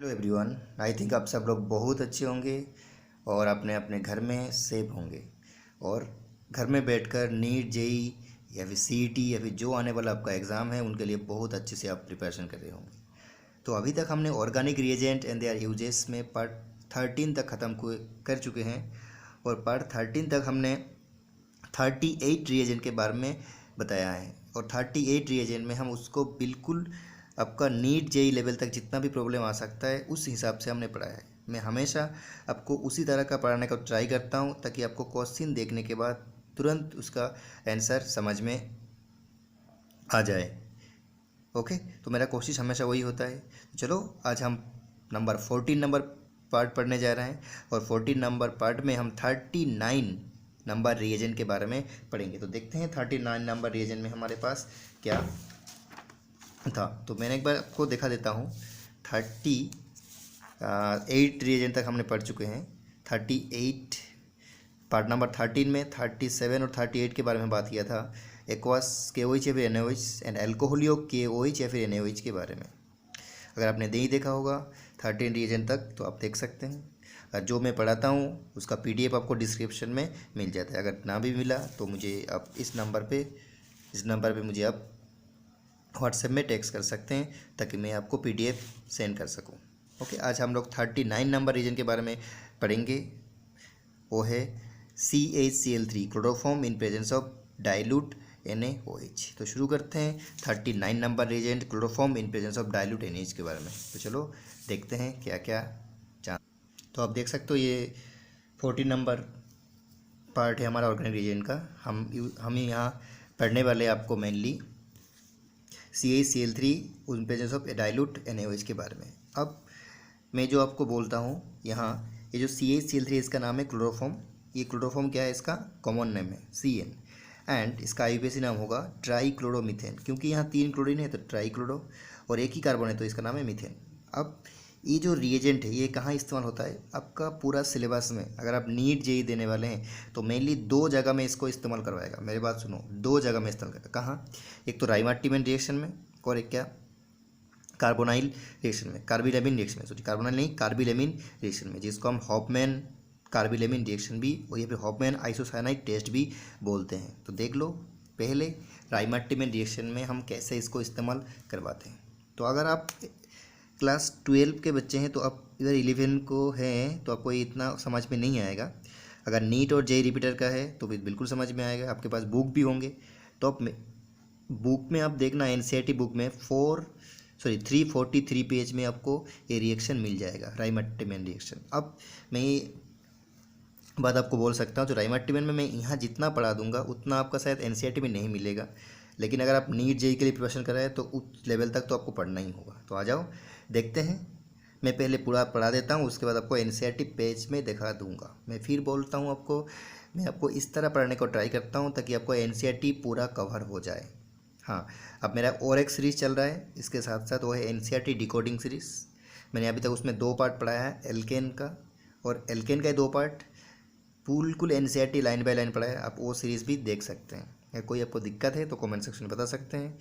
Hello everyone. I think आप सब लोग बहुत अच्छे होंगे और अपने अपने घर में सेफ होंगे और घर में बैठकर नीट जेई या फिर सीईटी या फिर जो आने वाला आपका एग्ज़ाम है उनके लिए बहुत अच्छे से आप प्रिपरेशन कर रहे होंगे। तो अभी तक हमने organic reagent and there uses में पार्ट 13 तक ख़त्म कर चुके हैं और पार्ट 13 तक हमने 38 रिएजेंट के बारे में बताया है और 38 रिएजेंट में हम उसको बिल्कुल आपका नीट जेई लेवल तक जितना भी प्रॉब्लम आ सकता है उस हिसाब से हमने पढ़ाया है। मैं हमेशा आपको उसी तरह का पढ़ाने का ट्राई करता हूँ ताकि आपको क्वेश्चन देखने के बाद तुरंत उसका आंसर समझ में आ जाए। ओके, तो मेरा कोशिश हमेशा वही होता है। तो चलो आज हम नंबर 14 नंबर पार्ट पढ़ने जा रहे हैं और 14 नंबर पार्ट में हम 39 नंबर रिएजेंट के बारे में पढ़ेंगे। तो देखते हैं 39 नंबर रिएजेंट में हमारे पास क्या था। तो मैंने एक बार आपको दिखा देता हूँ। 38 रिएजेंट तक हमने पढ़ चुके हैं। 38 पार्ट नंबर 13 में 37 और 38 के बारे में बात किया था। एक्वास KOH या फिर NaOH एंड एल्कोहलियो KOH या फिर NaOH के बारे में। अगर आपने नहीं देखा होगा 13 रिएजेंट तक तो आप देख सकते हैं। जो मैं पढ़ाता हूँ उसका PDF आपको डिस्क्रिप्शन में मिल जाता है। अगर ना भी मिला तो मुझे आप इस नंबर पे मुझे आप व्हाट्सएप में टेक्स्ट कर सकते हैं ताकि मैं आपको PDF सेंड कर सकूं। ओके, आज हम लोग 39 नंबर रीजन के बारे में पढ़ेंगे। वो है CaCl3 chloroform in presence of dilute NaOH। तो शुरू करते हैं 39 number reagent chloroform in presence of dilute NaOH के बारे में। तो चलो देखते हैं क्या क्या जान। तो आप देख सकते हो ये 14 नंबर पार्ट है हमारा ऑर्गेनिक रीजन का। हम यहाँ पढ़ने वाले आपको मेनली CaCl3 उन प्रेजेंस ऑफ डाइल्यूट NaOH के बारे में। अब मैं जो आपको बोलता हूँ यहाँ, ये जो CaCl3 इसका नाम है क्लोरोफॉर्म। ये क्लोरोफॉर्म क्या है, इसका कॉमन नेम है CN एंड इसका IUPAC नाम होगा ट्राईक्लोरोमीथेन, क्योंकि यहाँ 3 क्लोरीन है तो ट्राईक्लोरो और एक ही कार्बन है तो इसका नाम है मीथेन। अब ये जो रिएजेंट है ये कहाँ इस्तेमाल होता है, आपका पूरा सिलेबस में अगर आप नीट जेई देने वाले हैं तो मेनली 2 जगह में इसको इस्तेमाल करवाएगा। मेरी बात सुनो, 2 जगह में इस्तेमाल करेगा। कहाँ? एक तो राइमार्टिमेन रिएक्शन में और एक क्या, कार्बोनाइल रिएक्शन में, कार्बिलेमिन रिएक्शन में, सॉरी कार्बोनाइल नहीं, कार्बिलेमिन रिएक्शन में, जिसको हम हॉफमैन कार्बिलेमिन रिएक्शन भी और या फिर हॉफमैन आइसोसाइनाइड टेस्ट भी बोलते हैं। तो देख लो पहले राइमार्टिमेन रिएक्शन में हम कैसे इसको इस्तेमाल करवाते हैं। तो अगर आप क्लास 12 के बच्चे हैं तो आप इधर 11 को हैं तो आपको ये इतना समझ में नहीं आएगा। अगर नीट और जेई रिपीटर का है तो बिल्कुल समझ में आएगा। आपके पास बुक भी होंगे तो आप बुक में आप देखना, NCERT बुक में 343 पेज में आपको ये रिएक्शन मिल जाएगा, राइमार्टिमेन रिएक्शन। अब मैं ये बात आपको बोल सकता हूँ, जो राइमार्टिमेन में मैं यहाँ जितना पढ़ा दूंगा उतना आपका शायद NCERT में नहीं मिलेगा, लेकिन अगर आप नीट जेई के लिए प्रिपरेशन कर रहे हैं तो उस लेवल तक तो आपको पढ़ना ही होगा। तो आ जाओ देखते हैं। मैं पहले पूरा पढ़ा देता हूँ, उसके बाद आपको NCERT पेज में दिखा दूंगा। मैं फिर बोलता हूँ आपको, मैं आपको इस तरह पढ़ने को ट्राई करता हूँ ताकि आपको NCERT पूरा कवर हो जाए। हाँ, अब मेरा और एक सीरीज़ चल रहा है इसके साथ साथ, वो है NCERT डिकोडिंग सीरीज़। मैंने अभी तक उसमें 2 पार्ट पढ़ाया है, एल्केन का, और एल्केन का 2 पार्ट बिल्कुल NCERT लाइन बाय लाइन पढ़ाया है। आप वो सीरीज़ भी देख सकते हैं। अगर कोई आपको दिक्कत है तो कमेंट सेक्शन में बता सकते हैं।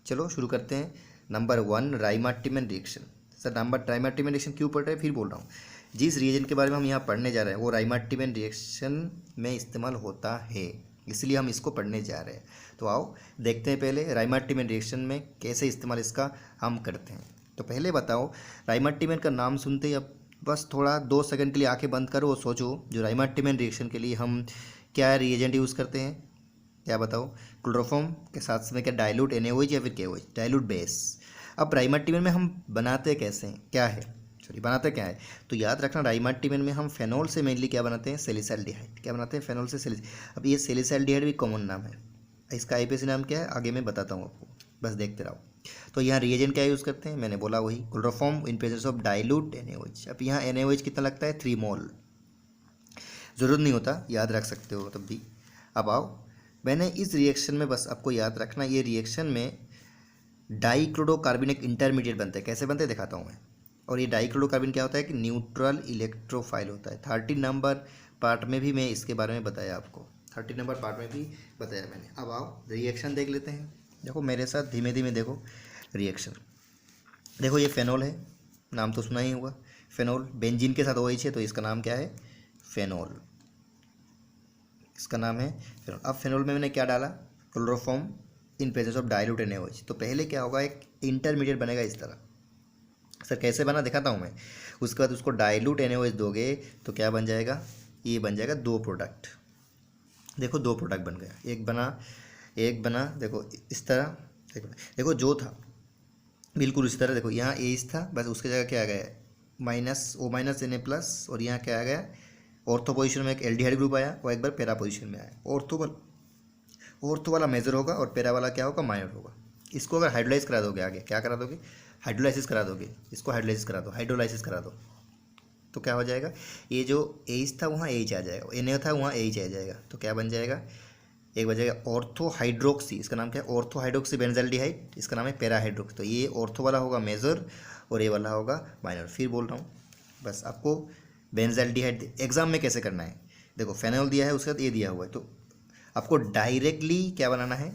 चलो शुरू करते हैं। Number 1, Reimer Tiemann reaction. Sir Reimer Tiemann reaction क्यों पढ़ रहे हैं, फिर बोल रहा हूँ। जिस रिएजेंट के बारे में हम यहाँ पढ़ने जा रहे हैं वो राइमार्टिमेन रिएक्शन में इस्तेमाल होता है, इसलिए हम इसको पढ़ने जा रहे हैं। तो आओ देखते हैं पहले राइमार्टिमेन रिएक्शन में कैसे इस्तेमाल इसका हम करते हैं। तो पहले बताओ, राइमार्टिमेन का नाम सुनते ही अब बस थोड़ा 2 सेकंड के लिए आंखें बंद करो और सोचो, जो राइमार्टिमेन रिएक्शन के लिए हम क्या रिएजेंट यूज़ करते हैं, क्या बताओ? क्लोरोफॉर्म के साथ में क्या डाइल्यूट NaOH या फिर KOH, डाइल्यूट बेस। अब राइमार्टिमेन में हम बनाते कैसे हैं, क्या है, सॉरी बनाते क्या है, तो याद रखना राइमार्टिमेन में हम फेनॉल से मेनली क्या बनाते हैं, सैलिसाइल्डिहाइड। क्या बनाते हैं, फेनॉल से अब ये सैलिसाइल्डिहाइड भी कॉमन नाम है, इसका IUPAC नाम क्या है आगे मैं बताता हूँ आपको, बस देखते रहो। तो यहाँ रिएजेंट क्या यूज़ करते हैं, मैंने बोला वही chloroform in presence of dilute NaOH। अब यहाँ NaOH कितना लगता है, 3 मोल। ज़रूरत नहीं होता, याद रख सकते हो तब भी। अब आओ, मैंने इस रिएक्शन में बस आपको याद रखना, ये रिएक्शन में डाइक्लोरोकार्बन इंटरमीडिएट बनता है। कैसे बनते हैं दिखाता हूँ मैं। और ये डाइक्लोरोकार्बन क्या होता है कि न्यूट्रल इलेक्ट्रोफाइल होता है। 13 नंबर पार्ट में भी मैं इसके बारे में बताया आपको, 13 नंबर पार्ट में भी बताया मैंने। अब आओ रिएक्शन देख लेते हैं। देखो मेरे साथ धीमे धीमे देखो रिएक्शन। देखो ये फेनॉल है, नाम तो सुना ही होगा, फेनोल। बेंजीन के साथ OH है तो इसका नाम क्या है, फेनोल, इसका नाम है फेनोल। अब फेनोल में मैंने क्या डाला, chloroform in presence of dilute NaOH। तो पहले क्या होगा, एक इंटरमीडिएट बनेगा इस तरह। सर कैसे बना दिखाता हूँ मैं। उसके बाद उसको डाइल्यूट NaOH दोगे तो क्या बन जाएगा, ये बन जाएगा 2 प्रोडक्ट। देखो 2 प्रोडक्ट बन गया, एक बना देखो इस तरह। देखो जो था बिल्कुल इस तरह, देखो यहाँ एच था, बस उसकी जगह क्या आ गया, -O- Na+, और यहाँ क्या आ गया, ऑर्थो पोजीशन में एक एल्डिहाइड ग्रुप आया और एक बार पैरा पोजीशन में आया। ऑर्थो वाला मेजर होगा और पैरा वाला क्या होगा, माइनर होगा। इसको अगर हाइड्रोलाइज करा दोगे, आगे क्या करा दोगे, हाइड्रोलाइसिस करा दोगे, इसको हाइड्रोलाइसिस करा दो, हाइड्रोलाइसिस करा दो, तो क्या हो जाएगा, ये जो एच था वहाँ एच आ जाएगा, Na था वहाँ एच आ जाएगा, तो क्या बन जाएगा, एक बन जाएगा ऑर्थो हाइड्रोक्सी, इसका नाम क्या है, ऑर्थो हाइड्रोक्सी बेंजाल्डिहाइड, इसका नाम है पैरा हाइड्रोक्सी। तो ये ऑर्थो वाला होगा मेजर और ये वाला होगा माइनर। फिर बोल रहा हूँ, बस आपको बेंजाल्डिहाइड एग्जाम में कैसे करना है, देखो फेनॉल दिया है उसके बाद ये दिया हुआ है, तो आपको डायरेक्टली क्या बनाना है,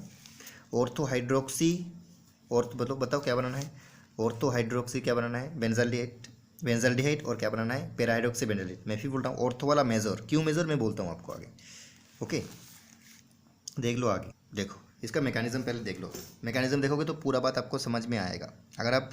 ऑर्थो हाइड्रोक्सी, और बताओ क्या बनाना है, ऑर्थो हाइड्रोक्सी क्या बनाना है, बेंजाल्डिहाइड और क्या बनाना है, पैरा हाइड्रोक्सी बेंजाल्डिहाइड। मैं फिर बोल रहा हूँ ऑर्थो वाला मेजर, क्यों मेजर मैं बोलता हूँ आपको आगे, ओके। देख लो आगे, देखो इसका मैकेनिज्म पहले देख लो, मैकेनिज्म देखोगे तो पूरा बात आपको समझ में आएगा। अगर आप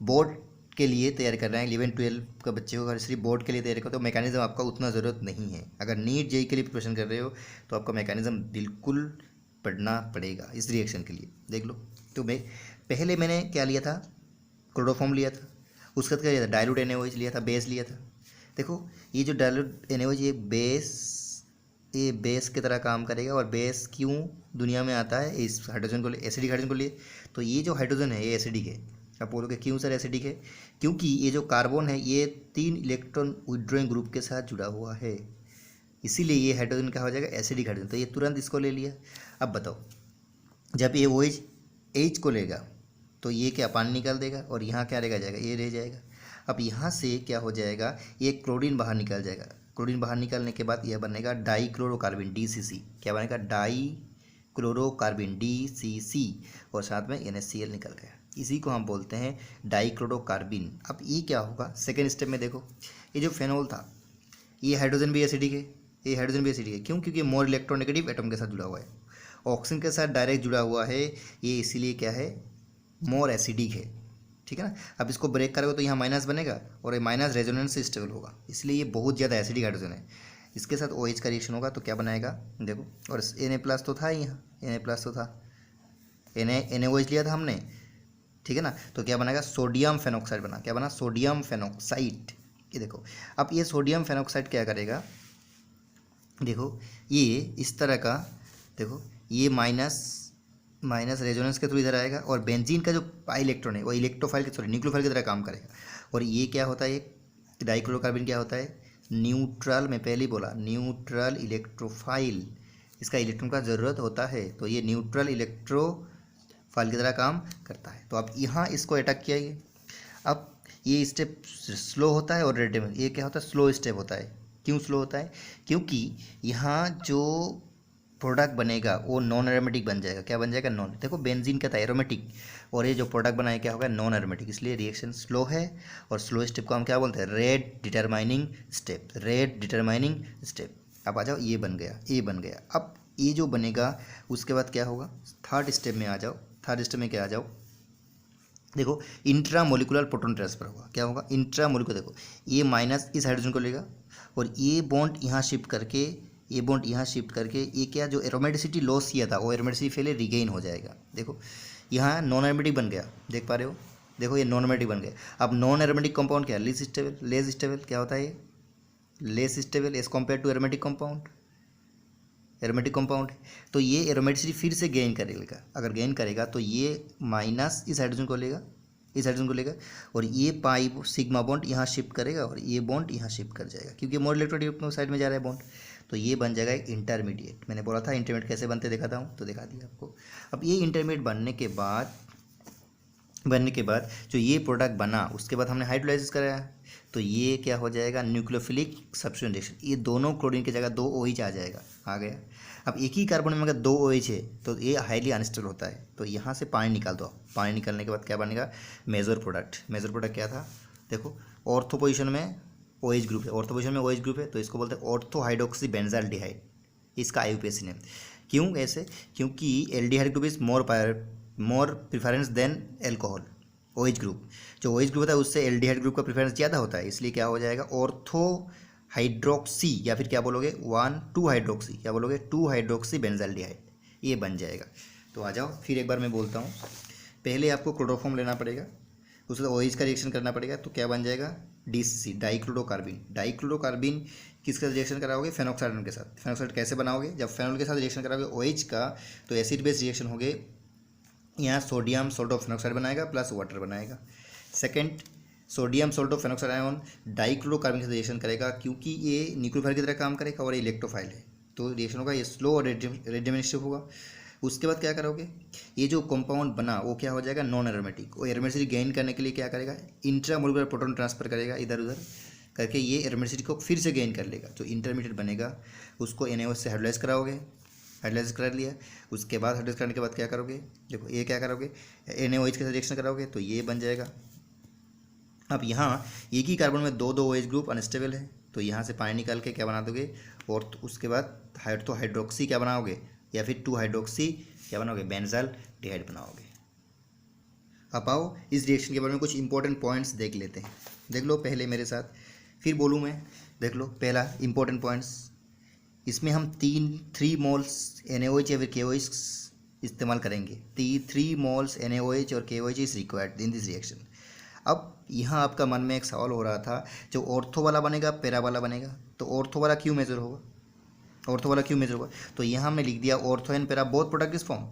बोर्ड के लिए तैयारी कर रहे हैं, 11-12 का बच्चे को अगर सिर्फ बोर्ड के लिए तैयारी करो तो मैकेनिज्म आपका उतना ज़रूरत नहीं है। अगर नीट जेई के लिए प्रिपरेशन कर रहे हो तो आपका मैकेनिज्म बिल्कुल पढ़ना पड़ेगा इस रिएक्शन के लिए। देख लो, तो पहले मैंने क्या लिया था, क्लोरोफॉर्म लिया था, उसके बाद क्या लिया था, डाइल्यूट NaOH लिया था, बेस लिया था। देखो ये जो डाइल्यूट NaOH ये बेस की तरह काम करेगा, और बेस क्यों दुनिया में आता है, इस हाइड्रोजन को एसिडिक हाइड्रोजन को लिए, तो ये जो हाइड्रोजन है ये एसिडिक है। आप बोलोगे क्यों सर एसिडिक है, क्योंकि ये जो कार्बन है ये 3 इलेक्ट्रॉन विड्रॉइंग ग्रुप के साथ जुड़ा हुआ है, इसीलिए ये हाइड्रोजन क्या हो जाएगा, एसिडिक हाइड्रोजन। तो ये तुरंत इसको ले लिया। अब बताओ, जब ये OH H को लेगा तो ये क्या पानी निकाल देगा, और यहाँ क्या रह जाएगा, ये रह जाएगा। अब यहाँ से क्या हो जाएगा, ये क्लोरीन बाहर निकल जाएगा, क्लोरीन बाहर निकलने के बाद यह बनेगा डाइक्लोरोकार्बन DCC, क्या बनेगा, डाइक्लोरोकार्बन DCC, और साथ में NaCl निकल गया, इसी को हम बोलते हैं डाइक्लोरोकार्बिन। अब ये क्या होगा, सेकेंड स्टेप में देखो, ये जो फेनॉल था ये हाइड्रोजन भी एसिडिक है, ये हाइड्रोजन भी एसिडिक है, क्यों, क्योंकि मोर इलेक्ट्रोनेगेटिव एटम के साथ जुड़ा हुआ है, ऑक्सीजन के साथ डायरेक्ट जुड़ा हुआ है, ये इसीलिए क्या है, मोर एसिडिक है, ठीक है ना। अब इसको ब्रेक करोगे तो यहाँ माइनस बनेगा और ये माइनस रेजोनेंस से स्टेबल होगा, इसलिए ये बहुत ज़्यादा एसिडिक हाइड्रोजन है। इसके साथ OH का रिएक्शन होगा तो क्या बनाएगा, देखो, और Na+ तो था ही, यहाँ Na+ तो था, NaOH लिया था हमने, ठीक है ना। तो क्या बनाएगा, सोडियम फेनोक्साइड बना, क्या बना, सोडियम फेनोक्साइड। ये देखो, अब ये सोडियम फेनोक्साइड क्या करेगा, देखो ये इस तरह का, देखो ये माइनस रेजोनेंस के थ्रू इधर आएगा, और बेंजीन का जो पाई इलेक्ट्रॉन है वो इलेक्ट्रोफाइल के न्यूक्लियोफाइल की तरह काम करेगा। और ये क्या होता है, डाइक्लोरोकार्बन क्या होता है, न्यूट्रल, मैं पहले ही बोला न्यूट्रल इलेक्ट्रोफाइल, इसका इलेक्ट्रॉन का ज़रूरत होता है, तो ये न्यूट्रल इलेक्ट्रोफाइल की तरह काम करता है। तो आप यहाँ इसको अटैक किया, अब ये स्टेप स्लो होता है और रेड में ये क्या होता है, स्लो स्टेप होता है। क्यों स्लो होता है, क्योंकि यहाँ जो प्रोडक्ट बनेगा वो नॉन एरोमेटिक बन जाएगा, क्या बन जाएगा, नॉन। देखो बेंजीन क्या था, एरोमेटिक, और ये जो प्रोडक्ट बनाया क्या होगा, नॉन एरोमेटिक, इसलिए रिएक्शन स्लो है। और स्लो स्टेप को हम क्या बोलते हैं, rate determining step, rate determining step. अब आ जाओ, ये बन गया, ये बन गया। अब ये जो बनेगा उसके बाद क्या होगा, थर्ड स्टेप में आ जाओ, थर्ड स्टेप में क्या आ जाओ, देखो इंट्रामोलिकुलर प्रोटॉन ट्रांसफर होगा, क्या होगा, इंट्रामोलिकुलर। देखो ये माइनस इस हाइड्रोजन को लेगा और ये बॉन्ड यहाँ शिफ्ट करके, ये बॉन्ड यहाँ शिफ्ट करके, ये क्या जो एरोमेटिसिटी लॉस किया था वो एरोमेटिसिटी पहले रिगेन हो जाएगा। देखो यहाँ नॉन एरोमेटिक बन गया, देख पा रहे हो, देखो ये नॉन एरोमेटिक बन गया। अब नॉन एरोमेटिक कंपाउंड क्या है, लेस स्टेबल क्या होता है, less stable as compare to aromatic compound, aromatic compound है। तो ये एरोमेटिसिटी फिर से गेन करेगा, अगर गेन करेगा तो ये माइनस इस हाइड्रोजन को लेगा, इस हाइड्रोजन को लेगा, और ये पाई सिग्मा बॉन्ड यहाँ शिफ्ट करेगा और ये बॉन्ड यहाँ शिफ्ट कर जाएगा, क्योंकि मोर इलेक्ट्रोनेगेटिव साइड में जा रहा है बॉन्ड। तो ये बन जाएगा एक इंटरमीडिएट। मैंने बोला था इंटरमीडिएट कैसे बनते दिखाता हूँ, तो दिखा दिया आपको। अब ये इंटरमीडिएट बनने के बाद जो ये प्रोडक्ट बना उसके बाद हमने हाइड्रोलाइसिस कराया, तो ये क्या हो जाएगा, न्यूक्लियोफिलिक सब्स्टिट्यूशन रिएक्शन। ये दोनों क्लोरीन की जगह 2 OH आ जाएगा, आ गया। अब एक ही कार्बन में अगर 2 OH है तो ये हाईली अनस्टेबल होता है, तो यहाँ से पानी निकाल दो। पानी निकालने के बाद क्या बनेगा, मेजर प्रोडक्ट। मेजर प्रोडक्ट क्या था, देखो ऑर्थो पोजीशन में OH ग्रुप है, ऑर्थो पोजीशन में OH ग्रुप है, तो इसको बोलते हैं ऑर्थो हाइड्रोक्सी बेंजाल्डिहाइड, इसका IUPAC नेम। क्यों ऐसे? क्योंकि aldehyde group is more preference than alcohol. OH group, जो OH ग्रुप होता है उससे एल्डिहाइड ग्रुप का प्रिफरेंस ज़्यादा होता है, इसलिए क्या हो जाएगा ऑर्थो हाइड्रोक्सी, या फिर क्या बोलोगे 1,2 हाइड्रोक्सी, क्या बोलोगे 2 हाइड्रोक्सी बेंजाल्डिहाइड, ये बन जाएगा। तो आ जाओ फिर एक बार मैं बोलता हूँ। पहले आपको क्लोरोफॉर्म लेना पड़ेगा, उसके बाद OH का रिएक्शन करना पड़ेगा, तो क्या बन जाएगा DCC, डाइक्लोरोकार्बिन। डाइक्लोरोकार्बिन किसका रिएक्शन कराओगे? फेनॉक्साइड आयन के साथ। फेनॉक्साइड कैसे बनाओगे? जब फेनॉल के साथ रिएक्शन कराओगे OH का, तो एसिड बेस रिएक्शन हो गए, यहाँ सोडियम सॉल्ट ऑफ फेनॉक्साइड बनाएगा प्लस वाटर बनाएगा। Second, sodium salt of phenoxide ion dichlorocarbene के साथ रिएक्शन करेगा, क्योंकि ये न्यूक्लियोफाइल की तरह काम करेगा और ये इलेक्ट्रोफाइल है, तो रिएक्शन होगा ये स्लो और रेडियोमिनिस्टिव होगा। उसके बाद क्या करोगे? ये जो कंपाउंड बना वो क्या हो जाएगा? Non aromatic. वो एरोमेटिसिटी गेन करने के लिए क्या करेगा? इंट्रामोलिकुलर प्रोटॉन ट्रांसफर करेगा इधर उधर करके, ये एरोमेटिसिटी को फिर से गेन कर लेगा। जो इंटरमीडिएट बनेगा उसको NaOH से हाइड्रोलाइज कराओगे, हाइड्रोलाइज कर लिया। उसके बाद हाइड्रोलाइज करने के बाद क्या करोगे? देखो ये क्या करोगे? NaOH के साथ रिएक्शन कराओगे तो ये बन जाएगा। अब यहाँ एक ही कार्बन में दो OH ग्रुप अनस्टेबल है, तो यहाँ से पानी निकाल के क्या बना दोगे? और उसके बाद हाइड्रोक्सी क्या बनाओगे, या फिर 2 हाइड्रोक्सी क्या बनाओगे? बेंजाल्डिहाइड बनाओगे। अब आओ इस रिएक्शन के बारे में कुछ इंपॉर्टेंट पॉइंट्स देख लेते हैं। देख लो पहले मेरे साथ, फिर बोलूँ मैं। देख लो पहला इंपॉर्टेंट पॉइंट्स, इसमें हम 3 मोल्स NaOH या फिर KOH इस्तेमाल करेंगे। 3 मोल्स NaOH और KOH is required in this reaction. अब यहाँ आपका मन में एक सवाल हो रहा था, जो ऑर्थो वाला बनेगा पैरा वाला बनेगा, तो ऑर्थो वाला क्यों मेजर होगा? ऑर्थो वाला क्यों मेजर होगा? तो यहाँ हमने लिख दिया ortho and para both product is form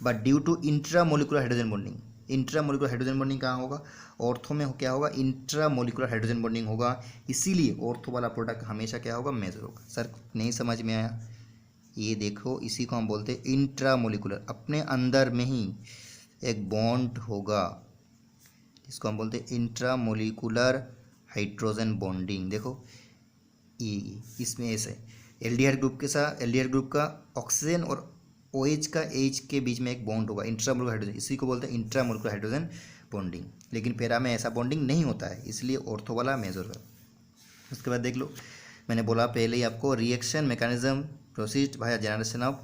but due to intramolecular hydrogen bonding. Intramolecular hydrogen bonding कहाँ होगा? ऑर्थो में क्या होगा? इंट्रामोलिकुलर हाइड्रोजन बॉन्डिंग होगा, इसीलिए ऑर्थो वाला प्रोडक्ट हमेशा क्या होगा? मेजर होगा। सर नहीं समझ में आया? ये देखो इसी को हम बोलते हैं इंट्रामोलिकुलर, अपने अंदर में ही एक बॉन्ड होगा, इसको हम बोलते हैं इंट्रामोलिकुलर हाइड्रोजन बॉन्डिंग। देखो ये इसमें ऐसे एल्डिहाइड ग्रुप के साथ, एल्डिहाइड ग्रुप का ऑक्सीजन और OH का H के बीच में एक बॉन्ड होगा, इंट्रामोलिकुलर हाइड्रोजन, इसी को बोलते हैं इंट्रामोलिकुलर हाइड्रोजन बॉन्डिंग। लेकिन पैरा में ऐसा बॉन्डिंग नहीं होता है, इसलिए ऑर्थो वाला मेजर है। उसके बाद देख लो, मैंने बोला पहले ही आपको, reaction mechanism proceed via generation of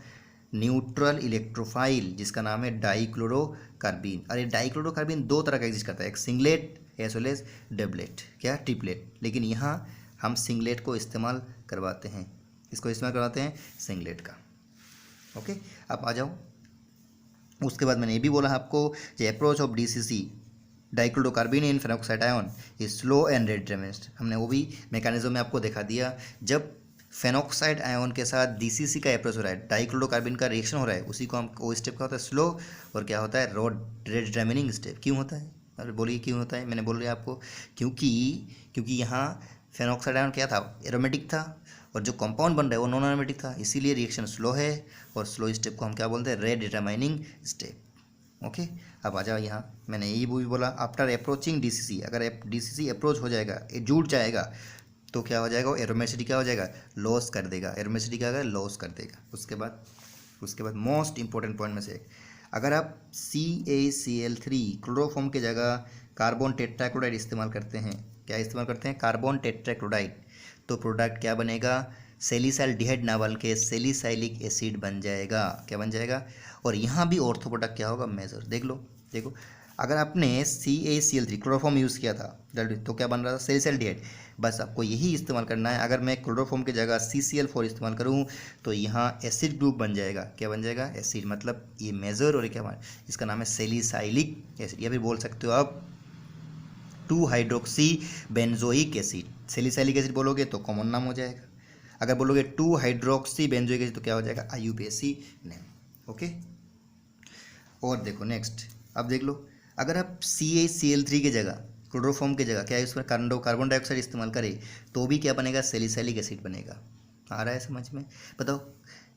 neutral electrophile, जिसका नाम है डाइक्लोरोकार्बिन। अरे डाइक्लोरोकार्बिन 2 तरह का एग्जिस्ट करता है, एक singlet as well as doublet, क्या ट्रिपलेट, लेकिन यहाँ हम सिंगलेट को इस्तेमाल करवाते हैं, इसको इस्तेमाल करवाते हैं सिंगलेट का। ओके, अब आ जाओ। उसके बाद मैंने ये भी बोला आपको, जो approach of DCC dichlorocarbene in phenoxide ion is slow and रेडियोमिनिस्टिव, हमने वो भी मैकेनिज्म में आपको दिखा दिया। जब फेनॉक्साइड आयन के साथ DCC का अप्रोच हो रहा है, डाइक्लोरोकार्बिन का रिएक्शन हो रहा है, उसी को हम वो स्टेप का होता है स्लो, और क्या होता है? रेडियोमिनिस्टिव स्टेप। क्यों होता है? अरे बोलिए क्यों होता है? मैंने बोल दिया आपको, क्योंकि यहाँ फेनॉक्साइड आयन क्या था? एरोमेटिक था, और जो कंपाउंड बन रहा है वो नॉन एरोमेटिक था, इसीलिए रिएक्शन स्लो है, और स्लो स्टेप को हम क्या बोलते हैं? रेडियोमिनिंग स्टेप। ओके, अब आ जाओ यहाँ, मैंने यही भी बोला, आफ्टर अप्रोचिंग DCC, अगर DCC अप्रोच हो जाएगा, जुड़ जाएगा, तो क्या हो जाएगा? एरोमेसिटी क्या हो जाएगा? लॉस कर देगा। एरोमेसिटी क्या होगा? लॉस कर देगा। उसके बाद मोस्ट इंपॉर्टेंट पॉइंट में से एक, अगर आप CaCl3 क्लोरोफॉर्म की जगह कार्बन टेट्राक्लोराइड इस्तेमाल करते हैं, क्या इस्तेमाल करते हैं? कार्बन टेट्राक्लोराइड, तो प्रोडक्ट क्या बनेगा? सैलिसाइल्डिहाइड नावल के सैलिसाइलिक एसिड बन जाएगा। क्या बन जाएगा? और यहाँ भी ऑर्थो प्रोडक्ट क्या होगा? मेजर। देख लो, देखो अगर आपने CaCl3 क्लोरोफॉर्म यूज़ किया था तो क्या बन रहा था? सैलिसाइल्डिहाइड। बस आपको यही इस्तेमाल करना है। अगर मैं क्लोरोफॉर्म की जगह CCl4 इस्तेमाल करूँ तो यहाँ एसिड ग्रुप बन जाएगा। क्या बन जाएगा? एसिड, मतलब ये मेजर, और क्या इसका नाम है सैलिसाइलिक एसिड, या फिर बोल सकते हो आप 2 hydroxy benzoic acid. Salicylic acid बोलोगे तो कॉमन नाम हो जाएगा, अगर बोलोगे 2 हाइड्रोक्सी बेंजोइक एसिड तो क्या हो जाएगा? IUPAC name. ओके, और देखो नेक्स्ट, अब देख लो, अगर आप CaCl3 की जगह क्लोरोफॉर्म की जगह क्या उसमें कार्बन डाइऑक्साइड इस्तेमाल करें, तो भी क्या बनेगा? सैलिसाइलिक एसिड बनेगा। आ रहा है समझ में? बताओ,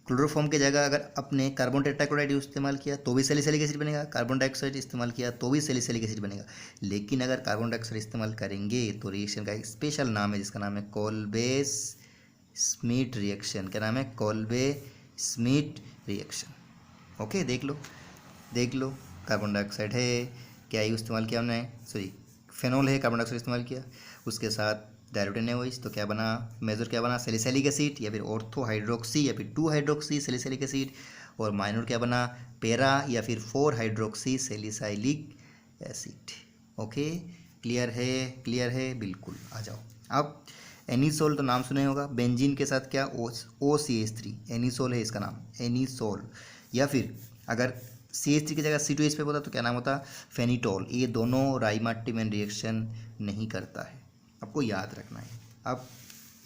क्लोरोफॉर्म की जगह अगर अपने कार्बन टेट्राक्लोराइड इस्तेमाल किया तो भी सैलिसाइलिक एसिड बनेगा, कार्बन डाइऑक्साइड इस्तेमाल किया तो भी सैलिसाइलिक एसिड बनेगा। लेकिन अगर कार्बन डाइऑक्साइड इस्तेमाल करेंगे तो रिएक्शन का एक स्पेशल नाम है, जिसका नाम है कोल्बे स्मिट रिएक्शन। क्या नाम है? Kolbe Schmitt reaction. ओके, देख लो कार्बन डाइऑक्साइड है, क्या इस्तेमाल किया हमने? सॉरी, फेनॉल है, कार्बन डाइऑक्साइड इस्तेमाल किया, उसके साथ डाइल्यूट NaOH, तो क्या बना, मेजर क्या बना, सैलिसिलिक एसिड या फिर ऑर्थो हाइड्रोक्सी या फिर 2 हाइड्रोक्सी सैलिसिलिक एसिड, और माइनर क्या बना, पैरा या फिर 4 hydroxy salicylic acid. Okay, clear है बिल्कुल। आ जाओ अब, एनिसोल तो नाम सुने होगा, बेंजीन के साथ क्या, OCH3, एनिसोल है इसका नाम, एनिसोल। या फिर अगर CH3 की जगह C2H5 होता तो क्या नाम होता, फेनिटोल। ये दोनों राइमार्टिमन रिएक्शन नहीं करता है, आपको याद रखना है। अब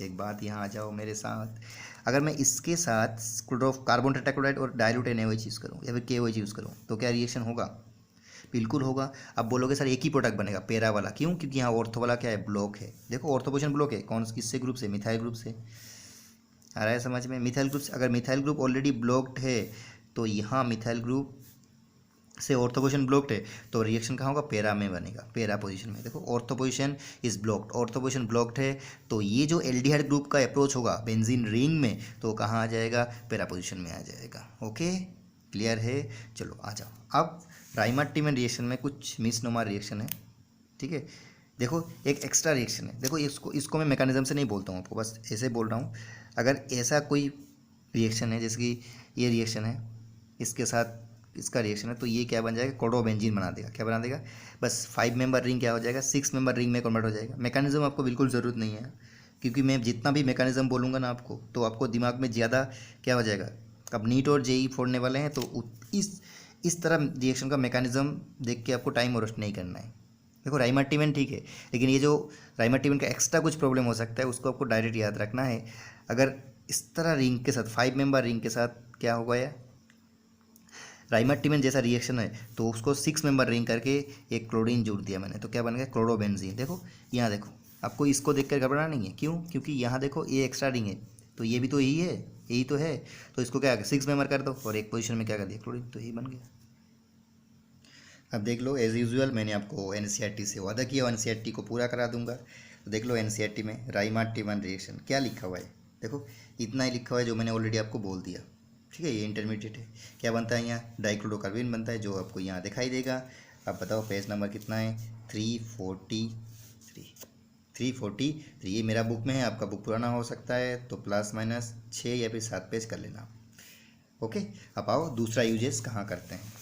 एक बात यहाँ आ जाओ मेरे साथ, अगर मैं इसके साथ कार्बन टेट्राक्लोराइड और डाइल्यूट NaOH यूज़ करूँ या फिर KOH यूज़ करूँ तो क्या रिएक्शन होगा, बिल्कुल होगा। अब बोलोगे सर एक ही प्रोडक्ट बनेगा पैरा वाला, क्यों, क्योंकि यहाँ ऑर्थो वाला क्या है, ब्लॉक है। देखो ऑर्थो पोजिशन ब्लॉक है, कौन किससे ग्रुप से, मिथाइल ग्रुप से। आ रहा है समझ में, मिथाइल ग्रुप से, अगर मिथाइल ग्रुप ऑलरेडी ब्लॉक्ड है तो यहाँ मिथाइल ग्रुप से ऑर्थो पोजिशन ब्लॉक्ड है तो रिएक्शन कहाँ होगा, पैरा में बनेगा, पैरा पोजीशन में। देखो ortho position is blocked, ortho position blocked है तो ये जो एल्डिहाइड ग्रुप का अप्रोच होगा बेंजीन रिंग में तो कहाँ आ जाएगा, पैरा पोजिशन में आ जाएगा। ओके, क्लियर है। चलो आ जाओ अब, राइमार्टिमन रिएक्शन में कुछ मिसनोमर रिएक्शन है, ठीक है। देखो एक एक्स्ट्रा रिएक्शन है, देखो इसको मैं मैकेनिज्म से नहीं बोलता हूँ आपको, बस ऐसे बोल रहा हूँ। अगर ऐसा कोई रिएक्शन है जैसे कि ये रिएक्शन है, इसके साथ इसका रिएक्शन है, तो ये क्या बन जाएगा, क्लोरोबेंजीन बना देगा। क्या बना देगा, बस 5 मेंबर रिंग क्या हो जाएगा, 6 मेंबर रिंग में कन्वर्ट हो जाएगा। मैकेनिज्म आपको बिल्कुल ज़रूरत नहीं है, क्योंकि मैं जितना भी मैकेनिज्म बोलूँगा ना आपको, तो आपको दिमाग में ज़्यादा क्या हो जाएगा। अब नीट और JEE फोड़ने वाले हैं तो इस तरह रिएक्शन का मैकेनिज्म देख के आपको टाइम वेस्ट नहीं करना है। देखो राइमार्टिमन ठीक है, लेकिन ये जो राइमार्टिमन का एक्स्ट्रा कुछ प्रॉब्लम हो सकता है उसको आपको डायरेक्ट याद रखना है। अगर इस तरह रिंग के साथ 5 मेंबर रिंग के साथ क्या होगा, या राइमार्टिमन जैसा रिएक्शन है तो उसको 6 मेंबर रिंग करके एक क्लोरीन जोड़ दिया मैंने, तो क्या बन गया, क्लोरोबेंजीन। देखो यहाँ देखो, आपको इसको देखकर घबराना नहीं है, क्यों, क्योंकि यहाँ देखो ये एक्स्ट्रा रिंग है तो ये भी तो यही है, यही तो है, तो इसको क्या 6 मेंबर कर दो और एक पोजीशन में क्या कर दिया, क्लोरीन, तो यही बन गया। अब देख लो, एज़ यूजुअल मैंने आपको NCERT से वादा किया, NCERT को पूरा करा दूंगा। तो देख लो NCERT में राइमार्टिमन रिएक्शन क्या लिखा हुआ है, देखो इतना ही लिखा हुआ है जो मैंने ऑलरेडी आपको बोल दिया, ठीक है। ये इंटरमीडिएट है, क्या बनता है यहाँ, डाइक्लोरोकार्बन बनता है, जो आपको यहाँ दिखाई देगा। अब बताओ पेज नंबर कितना है, 343। ये मेरा बुक में है, आपका बुक पुराना हो सकता है तो ±6 या फिर 7 पेज कर लेना। ओके, अब आओ दूसरा यूजेस कहाँ करते हैं।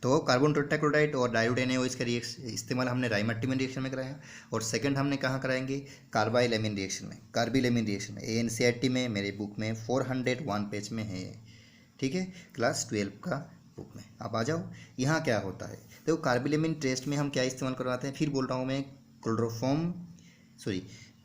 तो कार्बन टेट्राक्लोराइड और डाइल्यूट NaOH का इस्तेमाल हमने राइमार्टिमन रिएक्शन में कराया, और सेकंड हमने कहाँ कराएंगे, कार्बाइलेमिन रिएक्शन में, कार्बिलेमिन रिएक्शन में। NCERT में मेरे बुक में 401 पेज में है, ठीक है, क्लास 12 का बुक में। अब आ जाओ यहाँ क्या होता है। देखो कार्बिलेमिन टेस्ट में हम क्या इस्तेमाल करवाते हैं, फिर बोल रहा हूँ मैं,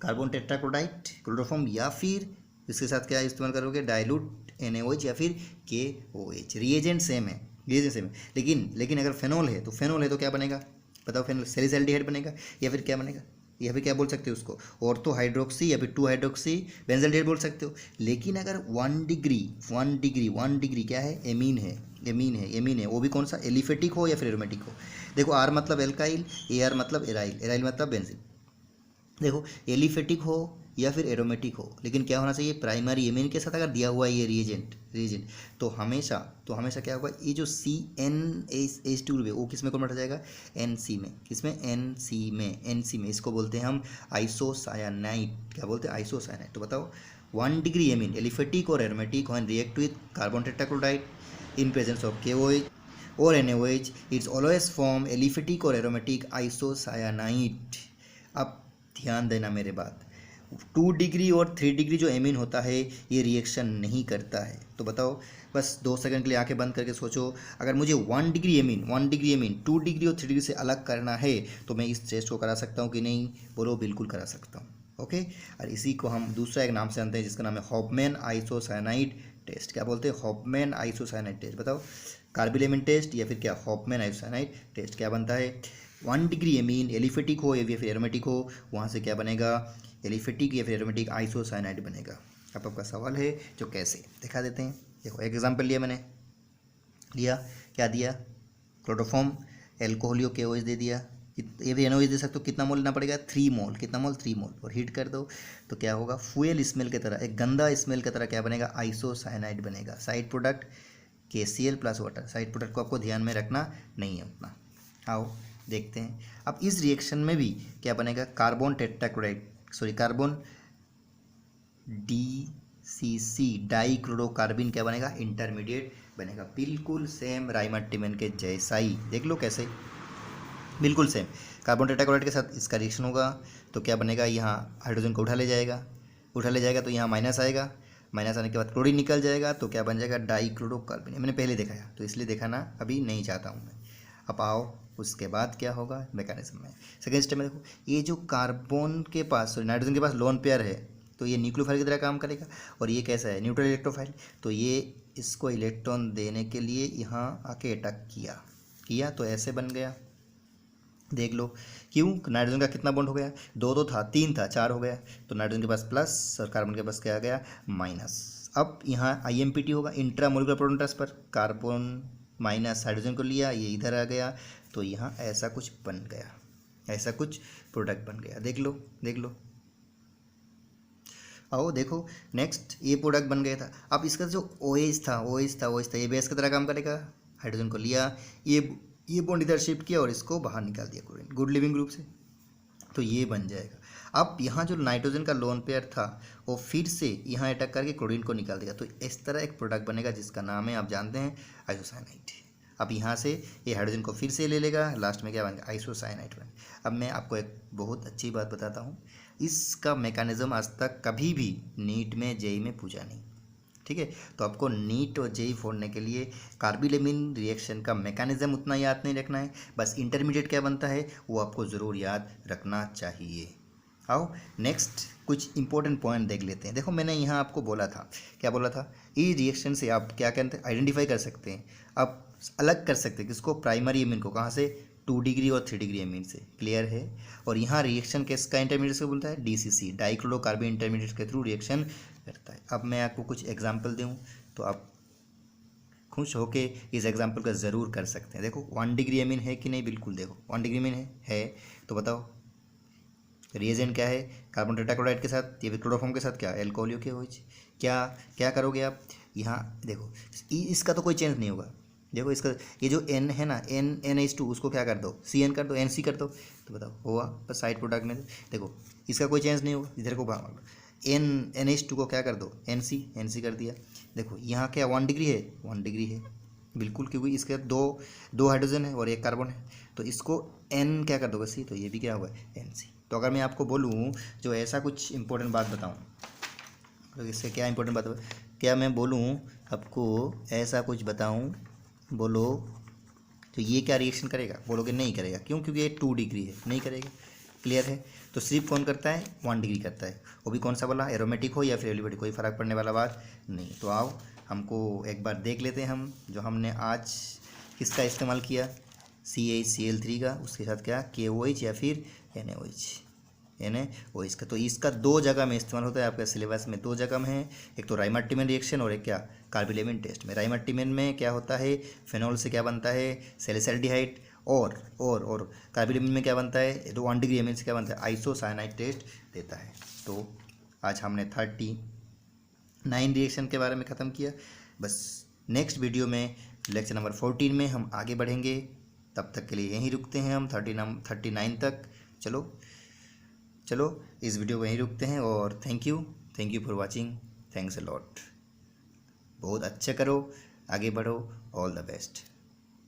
कार्बन टेट्राक्लोराइड क्लोरोफॉर्म, या फिर इसके साथ क्या इस्तेमाल करोगे, डाइल्यूट NaOH या फिर KOH। रिएजेंट सेम है, लेकिन अगर फेनॉल है तो क्या बनेगा, बताओ, फेनॉल सैलिसाइल्डिहाइड बनेगा, या फिर क्या बनेगा, या फिर क्या बोल सकते हो उसको, ऑर्थो हाइड्रोक्सी या फिर 2 हाइड्रोक्सी बेंजाल्डिहाइड बोल सकते हो। लेकिन अगर 1 डिग्री क्या है, एमीन है, वो भी कौन सा, एलिफेटिक हो या फिर एरोमेटिक हो। देखो R मतलब एल्काइल, AR मतलब एराइल मतलब बेंजीन। देखो एलिफेटिक हो या फिर एरोमेटिक हो, लेकिन क्या होना चाहिए, प्राइमरी एमीन के साथ अगर दिया हुआ है ये रिएजेंट तो हमेशा क्या होगा, ये जो CnH2 है वो किस में कन्वर्ट हो जाएगा, NC में। किसमें, NC में। इसको बोलते हैं हम आइसोसायानाइड। क्या बोलते हैं, आइसोसायानाइड। तो बताओ 1 डिग्री एमीन एलिफेटिक और aromatic when react with carbon tetrachloride in presence of KOH और NaOH, it's always form aliphatic और एरोमेटिक आइसोसायानाइड। अब ध्यान देना मेरे बात, 2 डिग्री और 3 डिग्री जो एमीन होता है ये रिएक्शन नहीं करता है। तो बताओ, बस 2 सेकंड के लिए आंखें बंद करके सोचो, अगर मुझे 1 डिग्री एमीन 2 डिग्री और 3 डिग्री से अलग करना है तो मैं इस टेस्ट को करा सकता हूँ कि नहीं, बोलो, बिल्कुल करा सकता हूँ। ओके, और इसी को हम दूसरा एक नाम से जानते हैं जिसका नाम है हॉफमैन आइसोसाइनाइड टेस्ट। क्या बोलते हैं, हॉफमैन आइसोसाइनाइड टेस्ट। बताओ कार्बिलेमिन टेस्ट या फिर क्या, हॉफमैन आइसोसाइनाइड टेस्ट। क्या बनता है, 1 डिग्री एमीन एलिफेटिक हो या फिर एरोमेटिक हो, वहाँ से क्या बनेगा, एलिफेटिक या फिर एरोमेटिक आइसोसाइनाइड बनेगा। अब आपका सवाल है जो कैसे, दिखा देते हैं। देखो एक एग्जांपल लिया, क्या दिया, क्लोरोफॉर्म एल्कोहलियो KOH दे दिया, ये भी NaOH दे सकते हो। कितना मोल लेना पड़ेगा, 3 मोल। कितना मोल, 3 मोल, और हीट कर दो तो क्या होगा, फ्यूल स्मेल की तरह, एक गंदा स्मेल की तरह क्या बनेगा, आइसोसाइनाइड बनेगा। Side product KCl plus water. Side product को आपको ध्यान में रखना नहीं है उतना। आओ देखते हैं। अब इस रिएक्शन में भी क्या बनेगा, carbon tetrachloride, sorry carbon DCC dichlorocarbene क्या बनेगा, इंटरमीडिएट बनेगा, बिल्कुल सेम राइमर्टिमन के जैसा ही। देख लो कैसे, बिल्कुल सेम। कार्बन टेट्राक्लोराइड के साथ इसका रिएक्शन होगा तो क्या बनेगा, यहाँ हाइड्रोजन को उठा ले जाएगा, तो यहाँ माइनस आएगा, माइनस आने के बाद क्लोरीन निकल जाएगा तो क्या बन जाएगा, डाइक्लोरोकार्बन। मैंने पहले दिखाया तो इसलिए दिखाना अभी नहीं चाहता हूँ मैं। अब आओ उसके बाद क्या होगा मैकेनिज्म में। सेकेंड स्टेप में देखो, ये जो कार्बन के पास, सॉरी नाइट्रोजन के पास लोन पेयर है तो ये न्यूक्लियोफाइल की तरह काम करेगा, और ये कैसा है, न्यूट्रल इलेक्ट्रोफाइल, तो ये इसको इलेक्ट्रॉन देने के लिए यहाँ आके अटैक किया तो ऐसे बन गया। देख लो क्यों, नाइट्रोजन का कितना बॉन्ड हो गया, दो था, तीन था, चार हो गया, तो नाइट्रोजन के पास प्लस और कार्बन के पास क्या आ गया, माइनस। अब यहाँ IMPT होगा, intramolecular proton transfer, carbon minus hydrogen को लिया, ये इधर आ गया, तो यहाँ ऐसा कुछ बन गया, ऐसा कुछ प्रोडक्ट बन गया। देख लो आओ देखो, नेक्स्ट ये प्रोडक्ट बन गया था। अब इसका जो OH था, ये बेस की तरह काम करेगा, हाइड्रोजन को लिया, ये बॉन्ड इधर शिफ्ट किया और इसको बाहर निकाल दिया क्लोरीन, गुड लिविंग ग्रुप से, तो ये बन जाएगा। अब यहाँ जो नाइट्रोजन का लोन पेयर था वो फिर से यहाँ अटैक करके क्लोरीन को निकाल देगा, तो इस तरह एक प्रोडक्ट बनेगा जिसका नाम है, आप जानते हैं, आइसोसाइनाइड। अब यहाँ से ये हाइड्रोजन को फिर से ले लेगा, लास्ट में क्या बनेगा, आइसोसाइनाइड बन। अब मैं आपको एक बहुत अच्छी बात बताता हूँ, इसका मैकेनिज्म आज तक कभी भी नीट में, जेई में पूछा नहीं, ठीक है। तो आपको नीट और जेई फोड़ने के लिए कार्बिलेमिन रिएक्शन का मैकेनिज्म उतना याद नहीं रखना है, बस इंटरमीडिएट क्या बनता है वो आपको ज़रूर याद रखना चाहिए। आओ नेक्स्ट कुछ इंपॉर्टेंट पॉइंट देख लेते हैं। देखो मैंने यहाँ आपको बोला था, क्या बोला था, इस रिएक्शन से आप क्या कहते हैं, आइडेंटिफाई कर सकते हैं, आप अलग कर सकते हैं किसको, प्राइमरी एमीन को, कहाँ से, 2 डिग्री और 3 डिग्री एमीन से, क्लियर है। और यहाँ रिएक्शन किसका इंटरमीडिएट से बोलता है, DCC डाइक्लोरोकार्बन इंटरमीडिएट के थ्रू रिएक्शन करता है। अब मैं आपको कुछ एग्जांपल दूँ तो आप खुश होके इस एग्जांपल का ज़रूर कर सकते हैं। देखो 1 डिग्री एमीन है कि नहीं, बिल्कुल देखो 1 डिग्री एमीन है तो बताओ रिएजेंट क्या है, कार्बन टेट्राक्लोराइड के साथ, ये क्लोरोफॉर्म के साथ क्या, एल्कोहल के OH। क्या करोगे आप, यहाँ देखो इसका तो कोई चेंज नहीं होगा, देखो इसका ये जो N है ना, NH2 उसको क्या कर दो, CN कर दो, NC कर दो, तो बताओ हुआ, बस साइड प्रोडक्ट में देखो इसका कोई चेंज नहीं होगा, इधर को NH2 को क्या कर दो, NC कर दिया। देखो यहाँ क्या 1 डिग्री है, 1 डिग्री है बिल्कुल, क्योंकि इसके दो हाइड्रोजन है और एक कार्बन है, तो इसको N क्या कर दोगे, C, तो ये भी क्या होगा, NC। तो अगर मैं आपको बोलूँ जो ऐसा कुछ इंपॉर्टेंट बात बताऊँ, तो इससे क्या इंपॉर्टेंट बात, क्या मैं बोलूँ आपको, ऐसा कुछ बताऊँ, बोलो तो ये क्या रिएक्शन करेगा, बोलोगे नहीं करेगा, क्यों, क्योंकि ये 2 डिग्री है, नहीं करेगा, क्लियर है। तो सिर्फ कौन करता है, 1 डिग्री करता है, वो भी कौन सा वाला, एरोमेटिक हो या फिर एलिबेटिक, कोई फ़र्क पड़ने वाला बात नहीं। तो आओ हमको एक बार देख लेते हैं, हम जो हमने आज किसका इस्तेमाल किया, CaCl3 का, उसके साथ क्या, KOH या फिर NaOH का। तो इसका 2 जगह में इस्तेमाल होता है, आपका सिलेबस में 2 जगह में है, एक तो राइमर्टिमन रिएक्शन और एक क्या, कार्बिलेमिन टेस्ट में। राइमर्टिमन में क्या होता है, फेनॉल से क्या बनता है, सैलिसाइल्डिहाइड, और कार्बिलेमिन में क्या बनता है, तो 1 डिग्री एमीन से क्या बनता है, आइसोसाइनाइड टेस्ट देता है। तो आज हमने 39 रिएक्शन के बारे में ख़त्म किया। बस नेक्स्ट वीडियो में लेक्चर नंबर 14 में हम आगे बढ़ेंगे, तब तक के लिए यहीं रुकते हैं हम 39 तक। चलो इस वीडियो को यहीं रुकते हैं, और thank you for watching, thanks a lot. बहुत अच्छा करो, आगे बढ़ो, ऑल द बेस्ट।